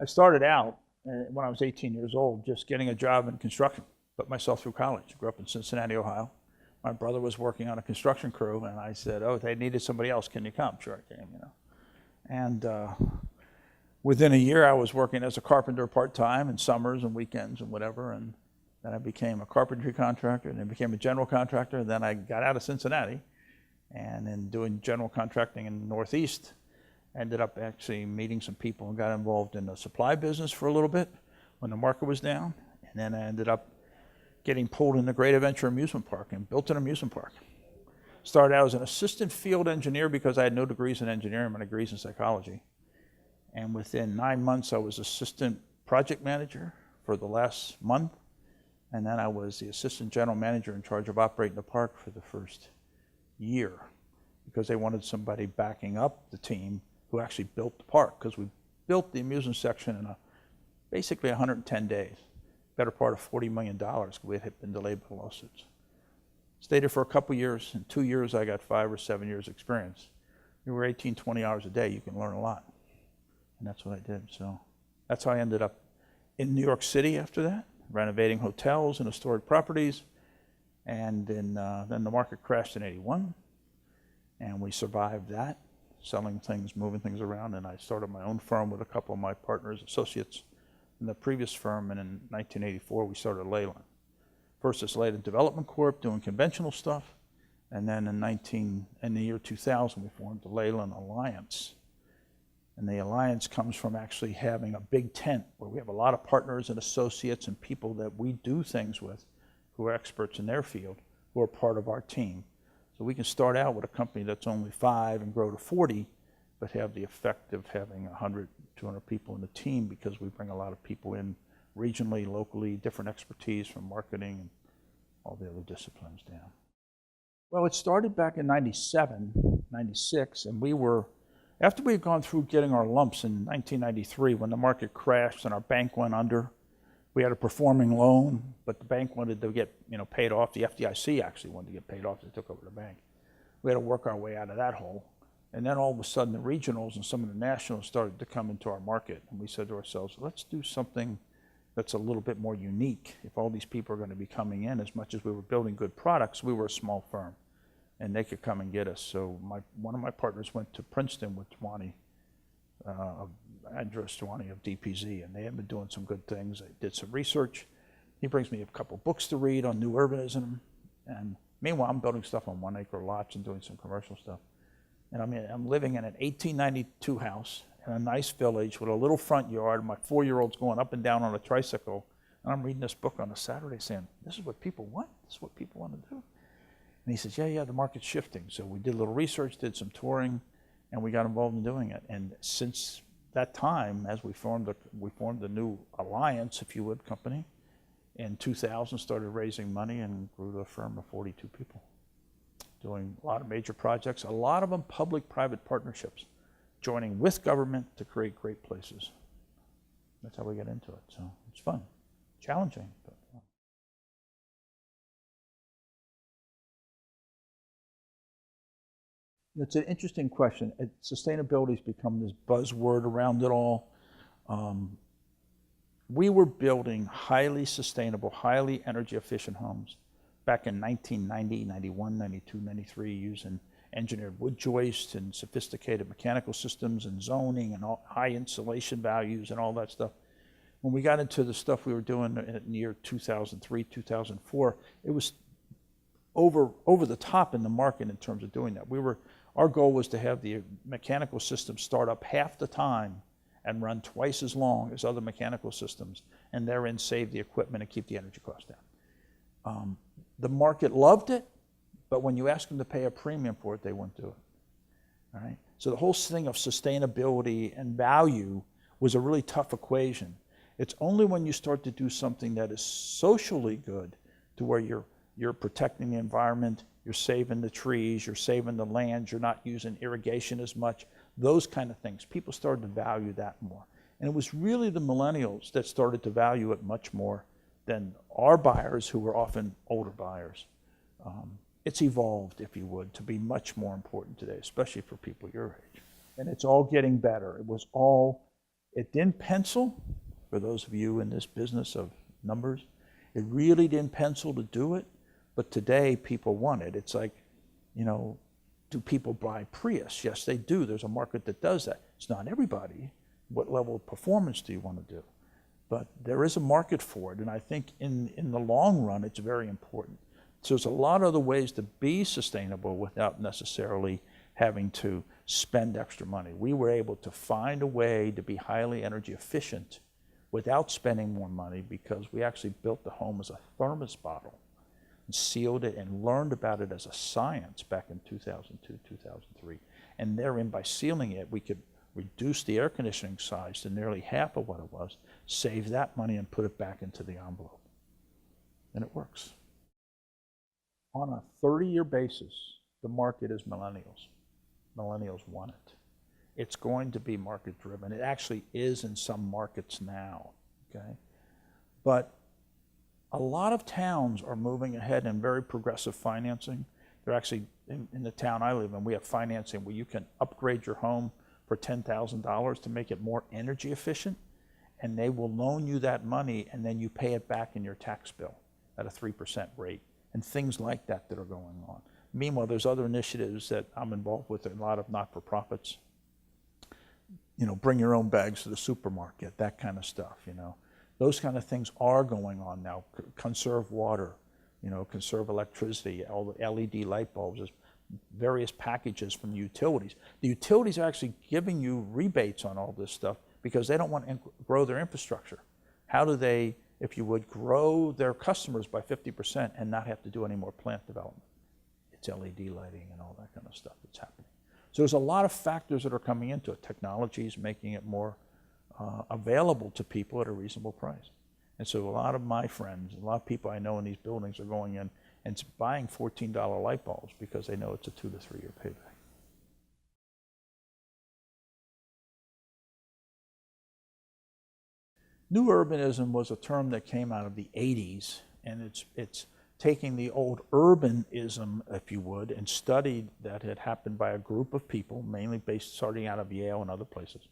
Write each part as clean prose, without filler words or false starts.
I started out when I was 18 years old, just getting a job in construction. Put myself through college. Grew up in Cincinnati, Ohio. My brother was working on a construction crew, and I said, "Oh, they needed somebody else. Can you come?" Sure, I came. And within a year, I was working as a carpenter part-time in summers and weekends and whatever. And then I became a carpentry contractor, and then became a general contractor. And then I got out of Cincinnati, and in doing general contracting in the Northeast, ended up actually meeting some people and got involved in the supply business for a little bit when the market was down. And then I ended up getting pulled in the Great Adventure Amusement Park and built an amusement park. Started out as an assistant field engineer because I had no degrees in engineering, my degrees in psychology. And within 9 months, I was assistant project manager for the last month. And then I was the assistant general manager in charge of operating the park for the first year because they wanted somebody backing up the team who actually built the park, because we built the amusement section in basically 110 days, better part of $40 million. We had been delayed by lawsuits. Stayed there for a couple years. In 2 years, I got 5 or 7 years experience. You were 18, 20 hours a day, you can learn a lot. And that's what I did. So that's how I ended up in New York City after that, renovating hotels and historic properties. And then the market crashed in '81, and we survived that, selling things, moving things around, and I started my own firm with a couple of my partners, associates in the previous firm, and in 1984 we started Leyland. First as Leyland Development Corp, doing conventional stuff, and then in the year 2000 we formed the Leyland Alliance. And the alliance comes from actually having a big tent where we have a lot of partners and associates and people that we do things with who are experts in their field, who are part of our team. So we can start out with a company that's only 5 and grow to 40, but have the effect of having 100, 200 people in the team because we bring a lot of people in regionally, locally, different expertise from marketing and all the other disciplines down. Well, it started back in 97, 96, and we were, after we had gone through getting our lumps in 1993 when the market crashed and our bank went under, we had a performing loan, but the bank wanted to get paid off. The FDIC actually wanted to get paid off. They took over the bank. We had to work our way out of that hole. And then all of a sudden the regionals and some of the nationals started to come into our market. And we said to ourselves, let's do something that's a little bit more unique. If all these people are going to be coming in, as much as we were building good products, we were a small firm and they could come and get us. So one of my partners went to Princeton with Andrew Twani of DPZ, and they had been doing some good things. I did some research. He brings me a couple books to read on new urbanism, and meanwhile I'm building stuff on 1 acre lots and doing some commercial stuff. And I'm living in an 1892 house in a nice village with a little front yard. My 4-year-old's going up and down on a tricycle, and I'm reading this book on a Saturday saying, this is what people want? This is what people want to do? And he says, yeah, the market's shifting. So we did a little research, did some touring, and we got involved in doing it. And since that time, as we formed a new alliance, if you would, company, in 2000, started raising money and grew to a firm of 42 people, doing a lot of major projects, a lot of them public-private partnerships, joining with government to create great places. That's how we get into it. So it's fun, challenging, but fun. It's an interesting question. Sustainability has become this buzzword around it all. We were building highly sustainable, highly energy efficient homes back in 1990, 91, 92, 93, using engineered wood joists and sophisticated mechanical systems and zoning and all, high insulation values and all that stuff. When we got into the stuff we were doing in the year 2003, 2004, it was over the top in the market in terms of doing that. Our goal was to have the mechanical system start up half the time and run twice as long as other mechanical systems, and therein save the equipment and keep the energy costs down. The market loved it, but when you ask them to pay a premium for it, they wouldn't do it. All right? So the whole thing of sustainability and value was a really tough equation. It's only when you start to do something that is socially good, to where you're protecting the environment, you're saving the trees, you're saving the land, you're not using irrigation as much, those kind of things. People started to value that more. And it was really the millennials that started to value it much more than our buyers, who were often older buyers. It's evolved, if you would, to be much more important today, especially for people your age. And it's all getting better. It was all It didn't pencil, for those of you in this business of numbers, it really didn't pencil to do it, but today people want it. It's like, you know, do people buy Prius? Yes, they do. There's a market that does that. It's not everybody. What level of performance do you want to do? But there is a market for it, and I think in the long run, it's very important. So there's a lot of other ways to be sustainable without necessarily having to spend extra money. We were able to find a way to be highly energy efficient without spending more money because we actually built the home as a thermos bottle and sealed it and learned about it as a science back in 2002, 2003. And therein, by sealing it, we could reduce the air conditioning size to nearly half of what it was, save that money and put it back into the envelope. And it works. On a 30-year basis, the market is millennials. Millennials want it. It's going to be market driven. It actually is in some markets now, okay? But a lot of towns are moving ahead in very progressive financing. They're actually, in the town I live in, we have financing where you can upgrade your home for $10,000 to make it more energy efficient, and they will loan you that money and then you pay it back in your tax bill at a 3% rate, and things like that that are going on. Meanwhile, there's other initiatives that I'm involved with, a lot of not-for-profits. You know, bring your own bags to the supermarket, that kind of stuff, you know. Those kind of things are going on now. Conserve water, you know, conserve electricity, all the LED light bulbs, various packages from the utilities. The utilities are actually giving you rebates on all this stuff because they don't want to grow their infrastructure. How do they, if you would, grow their customers by 50% and not have to do any more plant development? It's LED lighting and all that kind of stuff that's happening. So there's a lot of factors that are coming into it. Technology is making it more available to people at a reasonable price. And so a lot of my friends, a lot of people I know in these buildings are going in and buying $14 light bulbs because they know it's a 2 to 3 year payback. New urbanism was a term that came out of the 80s, and it's taking the old urbanism, if you would, and studied that had happened by a group of people, mainly starting out of Yale and other places.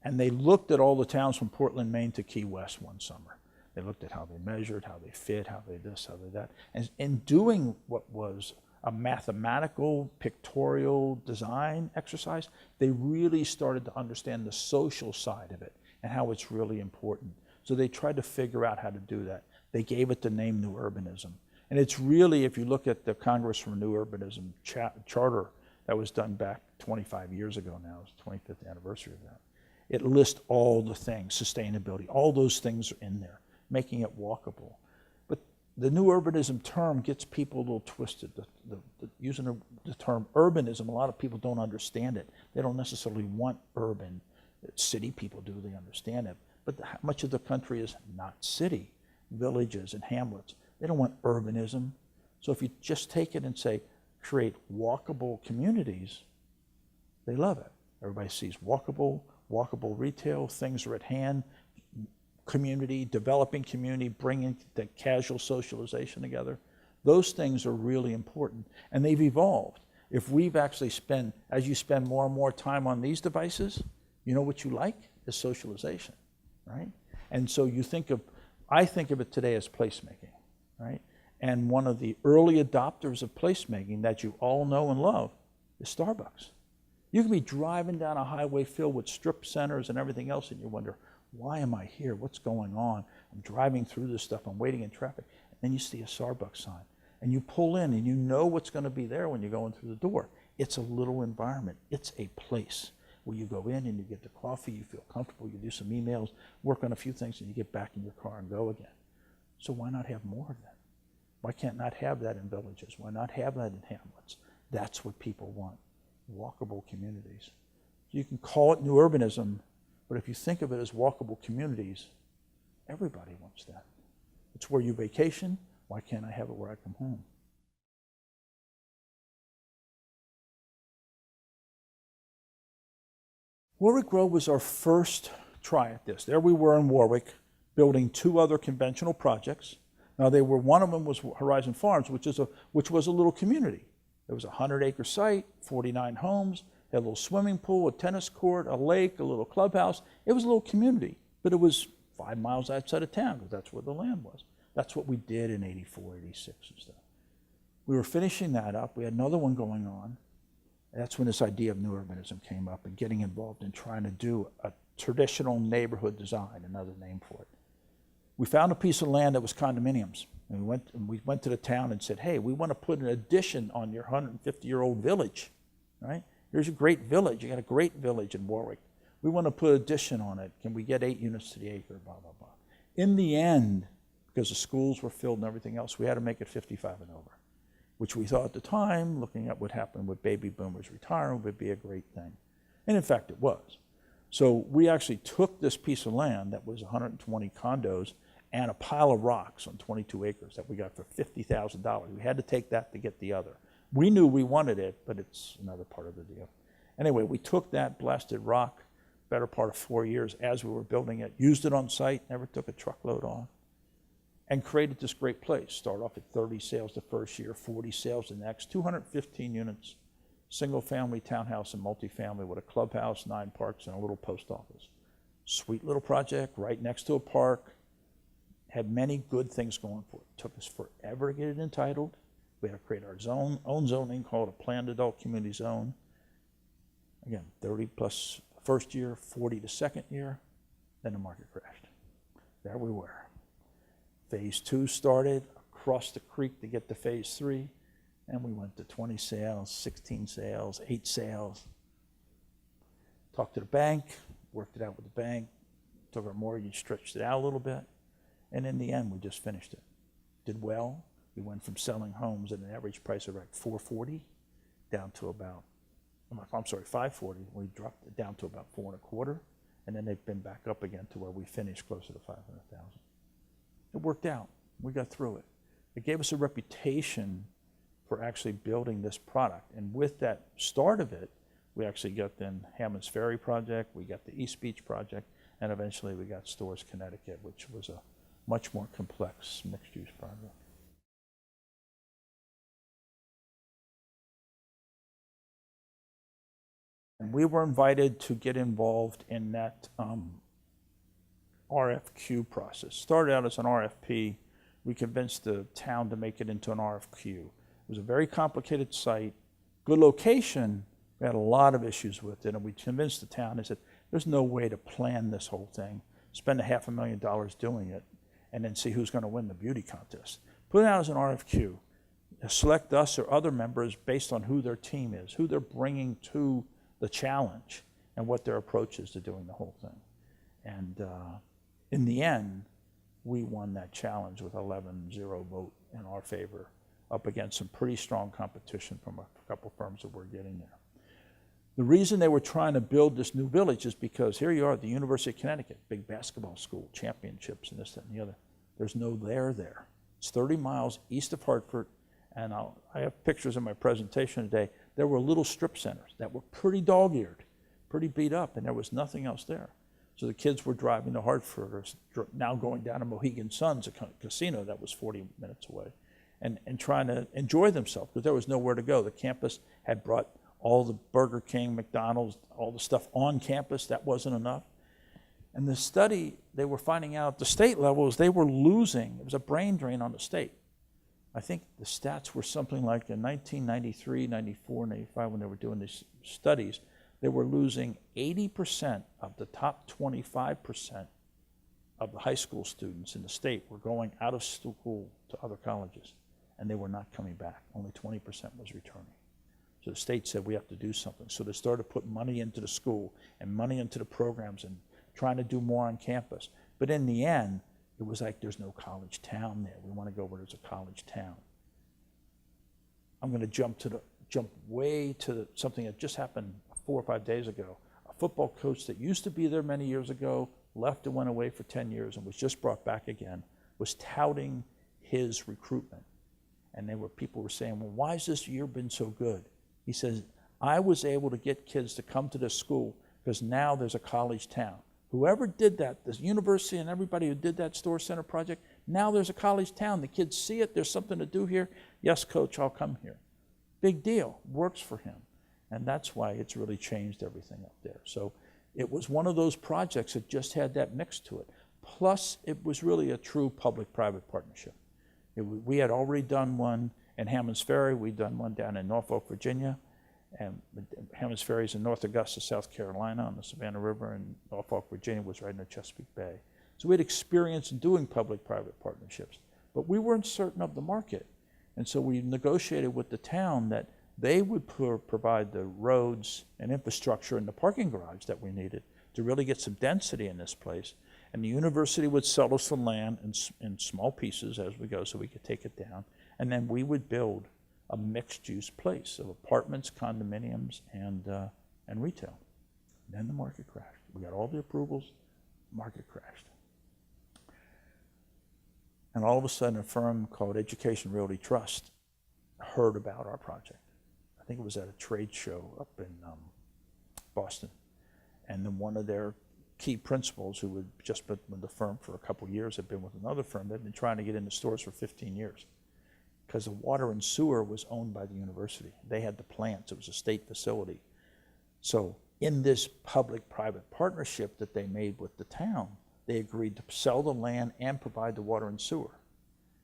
And they looked at all the towns from Portland, Maine to Key West one summer. They looked at how they measured, how they fit, how they this, how they that. And in doing what was a mathematical, pictorial design exercise, they really started to understand the social side of it and how it's really important. So they tried to figure out how to do that. They gave it the name New Urbanism. And it's really, if you look at the Congress for New Urbanism charter that was done back 25 years ago now, it's the 25th anniversary of that. It lists all the things, sustainability, all those things are in there, making it walkable. But the New Urbanism term gets people a little twisted. Using the term urbanism, a lot of people don't understand it. They don't necessarily want urban. City people do, they understand it. But much of the country is not city. Villages and hamlets. They don't want urbanism. So if you just take it and say, create walkable communities, they love it. Everybody sees walkable retail, things are at hand, community, developing community, bringing the casual socialization together. Those things are really important, and they've evolved. If we've actually as you spend more and more time on these devices, you know what you like is socialization, right? And so I think of it today as placemaking, right? And one of the early adopters of placemaking that you all know and love is Starbucks. You can be driving down a highway filled with strip centers and everything else, and you wonder, why am I here? What's going on? I'm driving through this stuff. I'm waiting in traffic. And then you see a Starbucks sign, and you pull in, and you know what's going to be there when you're going through the door. It's a little environment. It's a place where you go in and you get the coffee, you feel comfortable, you do some emails, work on a few things, and you get back in your car and go again. So why not have more of that? Why can't not have that in villages? Why not have that in hamlets? That's what people want, walkable communities. You can call it New Urbanism, but if you think of it as walkable communities, everybody wants that. It's where you vacation. Why can't I have it where I come home? Warwick Grove was our first try at this. There we were in Warwick, building 2 other conventional projects. Now one of them was Horizon Farms, which was a little community. It was a 100-acre site, 49 homes, Had a little swimming pool, a tennis court, a lake, a little clubhouse. It was a little community, but it was 5 miles outside of town because that's where the land was. That's what we did in 84, 86 and stuff. We were finishing that up. We had another one going on. That's when this idea of new urbanism came up and getting involved in trying to do a traditional neighborhood design, another name for it. We found a piece of land that was condominiums. And we went to the town and said, hey, we want to put an addition on your 150-year-old village, right? Here's a great village. You got a great village in Warwick. We want to put an addition on it. Can we get 8 units to the acre, blah, blah, blah. In the end, because the schools were filled and everything else, we had to make it 55 and over, which we thought at the time, looking at what happened with baby boomers retiring, would be a great thing. And in fact, it was. So we actually took this piece of land that was 120 condos and a pile of rocks on 22 acres that we got for $50,000. We had to take that to get the other. We knew we wanted it, but it's another part of the deal. Anyway, we took that blasted rock, better part of 4 years as we were building it, used it on site, never took a truckload on, and created this great place. Started off at 30 sales the first year, 40 sales the next, 215 units, single-family townhouse and multifamily with a clubhouse, 9 parks, and a little post office. Sweet little project right next to a park. Had many good things going for it. Took us forever to get it entitled. We had to create our own zoning called a planned adult community zone. Again, 30 plus first year, 40 the second year, then the market crashed. There we were. Phase 2 started, across the creek to get to phase 3, and we went to 20 sales, 16 sales, 8 sales. Talked to the bank, worked it out with the bank, took our mortgage, stretched it out a little bit, and in the end, we just finished it. Did well. We went from selling homes at an average price of like $440 down to about, $540. We dropped it down to about $425, and then they've been back up again to where we finished closer to $500,000. It worked out. We got through it. It gave us a reputation for actually building this product, and with that start of it, we actually got then Hammond's Ferry project, we got the East Beach project, and eventually we got Storrs, Connecticut, which was a much more complex mixed-use project. And we were invited to get involved in that RFQ process. Started out as an RFP. We convinced the town to make it into an RFQ. It was a very complicated site, good location. We had a lot of issues with it, and we convinced the town. They said, there's no way to plan this whole thing, spend $500,000 doing it, and then see who's going to win the beauty contest. Put it out as an RFQ. Select us or other members based on who their team is, who they're bringing to the challenge, and what their approach is to doing the whole thing. And in the end, we won that challenge with 11-0 vote in our favor, up against some pretty strong competition from a couple firms that were getting there. The reason they were trying to build this new village is because here you are at the University of Connecticut, big basketball school, championships and this, that, and the other. There's no there. It's 30 miles east of Hartford, and I have pictures in my presentation today. There were little strip centers that were pretty dog-eared, pretty beat up, and there was nothing else there. So the kids were driving to Hartford, or now going down to Mohegan Sun's, a casino that was 40 minutes away, and trying to enjoy themselves because there was nowhere to go. The campus had brought all the Burger King, McDonald's, all the stuff on campus. That wasn't enough. And the study, they were finding out at the state level is they were losing. It was a brain drain on the state. I think the stats were something like in 1993, 94, 95, when they were doing these studies, they were losing 80% of the top 25% of the high school students in the state were going out of school to other colleges, and they were not coming back. Only 20% was returning. So the state said, we have to do something. So they started putting money into the school and money into the programs and trying to do more on campus. But in the end, it was like there's no college town there. We want to go where there's a college town. I'm going to jump way to something that just happened 4 or 5 days ago. A football coach that used to be there many years ago, left and went away for 10 years and was just brought back again, was touting his recruitment. And people were saying, well, why has this year been so good? He says, I was able to get kids to come to this school because now there's a college town. Whoever did that, this university and everybody who did that Storrs Center project, now there's a college town. The kids see it. There's something to do here. Yes, coach, I'll come here. Big deal. Works for him. And that's why it's really changed everything up there. So it was one of those projects that just had that mix to it. Plus, it was really a true public-private partnership. We had already done one in Hammond's Ferry. We'd done one down in Norfolk, Virginia. And Hammond's Ferry is in North Augusta, South Carolina on the Savannah River, and Norfolk, Virginia was right in the Chesapeake Bay. So we had experience in doing public-private partnerships, but we weren't certain of the market. And so we negotiated with the town that they would provide the roads and infrastructure and the parking garage that we needed to really get some density in this place. And the university would sell us the land in small pieces as we go so we could take it down. And then we would build a mixed-use place of apartments, condominiums, and retail. And then the market crashed. We got all the approvals, market crashed. And all of a sudden, a firm called Education Realty Trust heard about our project. I think it was at a trade show up in Boston. And then one of their key principals, who had just been with the firm for a couple of years, had been with another firm. They'd been trying to get into Storrs for 15 years because the water and sewer was owned by the university. They had the plants. It was a state facility. So in this public-private partnership that they made with the town, they agreed to sell the land and provide the water and sewer.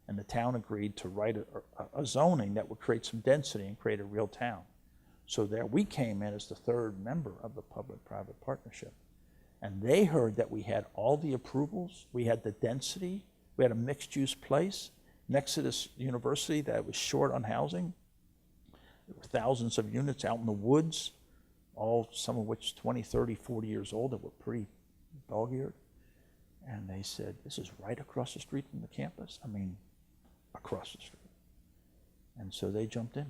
And the town agreed to write a zoning that would create some density and create a real town. So there we came in as the third member of the public-private partnership. And they heard that we had all the approvals, we had the density, we had a mixed-use place next to this university that was short on housing. There were thousands of units out in the woods, some of which 20, 30, 40 years old that were pretty dog-eared. And they said, this is right across the street from the campus. I mean, across the street. And so they jumped in.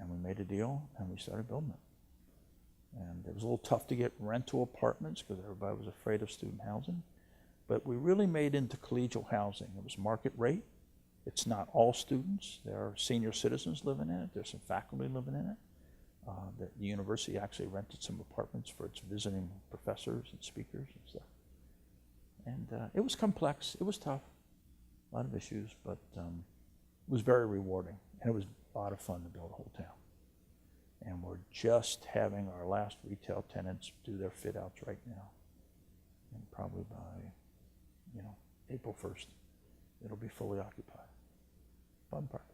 And we made a deal, and we started building it. And it was a little tough to get rental apartments because everybody was afraid of student housing. But we really made into collegial housing. It was market rate. It's not all students. There are senior citizens living in it. There's some faculty living in it. The university actually rented some apartments for its visiting professors and speakers and stuff. And it was complex. It was tough. A lot of issues, but it was very rewarding. And it was a lot of fun to build a whole town. And we're just having our last retail tenants do their fit outs right now. And probably by, April 1st, it'll be fully occupied. Fun part.